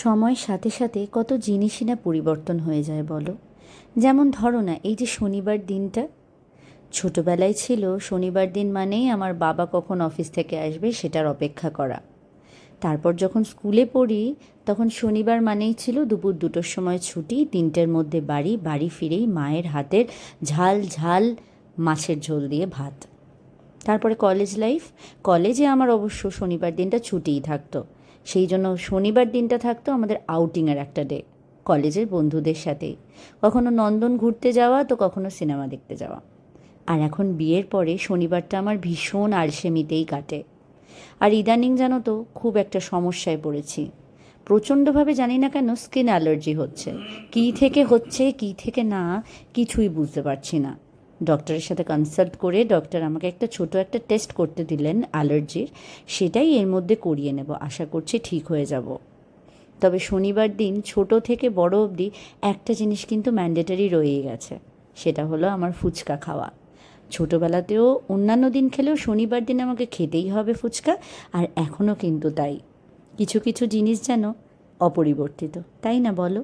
সময়ের সাথে সাথে কত জিনিসই না পরিবর্তন হয়ে যায় বলো। যেমন ধরো না, এই যে শনিবার দিনটা, ছোটোবেলায় ছিল শনিবার দিন মানেই আমার বাবা কখন অফিস থেকে আসবে সেটার অপেক্ষা করা। তারপর যখন স্কুলে পড়ি তখন শনিবার মানেই ছিল দুপুর 2টোর সময় ছুটি, 3টের মধ্যে বাড়ি, বাড়ি ফিরেই মায়ের হাতের ঝাল ঝাল মাছের ঝোল দিয়ে ভাত। তারপরে কলেজ লাইফ, কলেজে আমার অবশ্য শনিবার দিনটা ছুটিই থাকতো, সেই জন্য শনিবার দিনটা থাকতো আমাদের আউটিংয়ের একটা ডে, কলেজের বন্ধুদের সাথেই, কখনো নন্দন ঘুরতে যাওয়া তো কখনো সিনেমা দেখতে যাওয়া। আর এখন বিয়ের পরে শনিবারটা আমার ভীষণ আলসেমিতেই কাটে। আর ইদানিং জানো তো খুব একটা সমস্যায় পড়েছি, প্রচণ্ডভাবে, জানি না কেন স্কিন অ্যালার্জি হচ্ছে, কী থেকে হচ্ছে কী থেকে না কিছুই বুঝতে পারছি না। ডক্টরের সাথে কনসাল্ট করে ডক্টর আমাকে একটা ছোট একটা টেস্ট করতে দিলেন অ্যালার্জির, সেটাই এর মধ্যে করিয়ে নেব, আশা করছি ঠিক হয়ে যাব। তবে শনিবার দিন ছোট থেকে বড় অবধি একটা জিনিস কিন্তু ম্যান্ডেটারি রয়েই গেছে, সেটা হলো আমার ফুচকা খাওয়া। ছোটোবেলাতেও অন্যান্য দিন খেলেও শনিবার দিন আমাকে খেতেই হবে ফুচকা, আর এখনও কিন্তু তাই। কিছু কিছু জিনিস যেন অপরিবর্তিত, তাই না বলো?